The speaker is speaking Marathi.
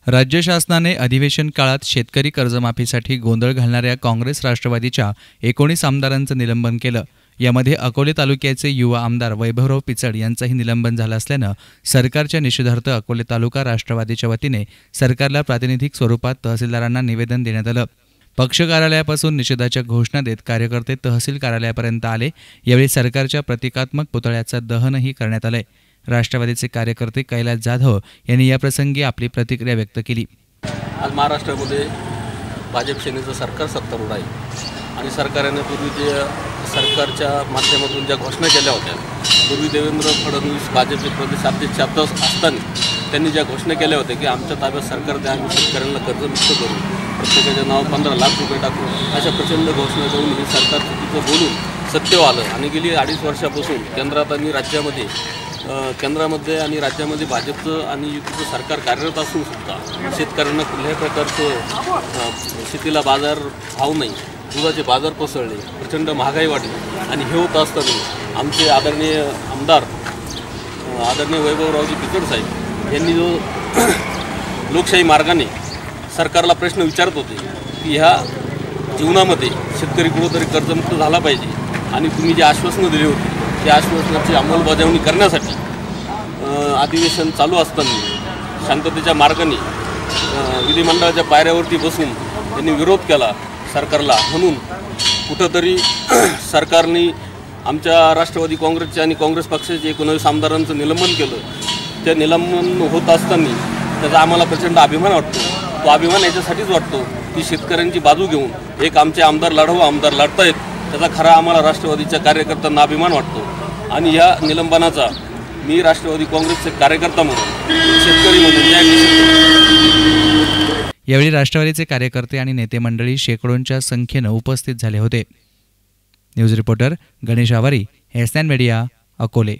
राज्य शासनाने अधिवेशन काळात शेतकरी कर्जमाफीसाठी गोंधळ घालणाऱ्या काँग्रेस राष्ट्रवादीच्या 19 आमदारांचं निलंबन केलं। यामध्ये अकोले तालुक्याचे युवा आमदार वैभवराव पिचड यांचंही निलंबन झालं असल्यानं सरकारच्या निषेधार्थ अकोले तालुका राष्ट्रवादीच्या वतीने सरकारला प्रातिनिधिक स्वरूपात तहसीलदारांना निवेदन देण्यात आलं। पक्ष कार्यालयापासून निषेधाच्या घोषणा देत कार्यकर्ते तहसील कार्यालयापर्यंत आले। यावेळी सरकारच्या प्रतिकात्मक पुतळ्याचं दहनही करण्यात आलंय। राष्ट्रवादीचे कार्यकर्ते कैलास जाधव यांनी याप्रसंगी आपली प्रतिक्रिया व्यक्त केली। आज महाराष्ट्रामध्ये भाजप सेनेचं सरकार सत्तारूढ आहे आणि सरकारने पूर्वी जे सरकारच्या माध्यमातून ज्या घोषणा केल्या होत्या, पूर्वी देवेंद्र फडणवीस भाजपचे प्रदेशाध्यक्ष असताना त्यांनी ज्या घोषणा केल्या होत्या की आमच्या ताब्यात सरकार द्या, आम्ही शेतकऱ्यांना कर्जमुक्त करू, प्रत्येकाच्या नाव 15 लाख रुपये टाकू, अशा प्रचंड घोषणा देऊन हे सरकार चुकीचं बोलून सत्तेवर आलं आणि गेली 2.5 वर्षापासून केंद्रामध्ये आणि राज्यामध्ये भाजपचं आणि युतीचं सरकार कार्यरत असून सुद्धा शेतकऱ्यांना कुठल्याही प्रकारचं शेतीला बाजार भाव नाही, दुधाचे बाजार कोसळले, प्रचंड महागाई वाढली आणि हे होत असताना आमचे आदरणीय आमदार आदरणीय वैभवरावजी पिचड साहेब यांनी जो लोकशाही मार्गाने सरकारला प्रश्न विचारत होते की ह्या जीवनामध्ये शेतकरी कुठंतरी कर्जमुक्त झाला पाहिजे आणि तुम्ही जी आश्वासनं दिली होती त्या आश्वासनाची अंमलबजावणी करण्यासाठी अधिवेशन चालू असताना शांततेच्या मार्गाने विधिमंडळाच्या पायऱ्यावरती बसून त्यांनी विरोध केला सरकारला। म्हणून कुठंतरी सरकारने आमच्या राष्ट्रवादी काँग्रेसचे आणि काँग्रेस पक्षाचे 19 आमदारांचं निलंबन केलं। त्या निलंबन होत असताना त्याचा आम्हाला प्रचंड अभिमान वाटतो। तो अभिमान याच्यासाठीच वाटतो की शेतकऱ्यांची बाजू घेऊन एक आमचे आमदार आमदार लढतायत, त्याचा खरा आम्हाला राष्ट्रवादीच्या कार्यकर्त्यांना अभिमान वाटतो आणि या निलंबनाचा मी राष्ट्रवादी काँग्रेसचे कार्यकर्ता म्हणून शेतकरी म्हणून यावेळी राष्ट्रवादीचे कार्यकर्ते आणि नेते मंडळी शेकडोंच्या संख्येनं उपस्थित झाले होते। News reporter Ganesh Awari, SN media, Akole.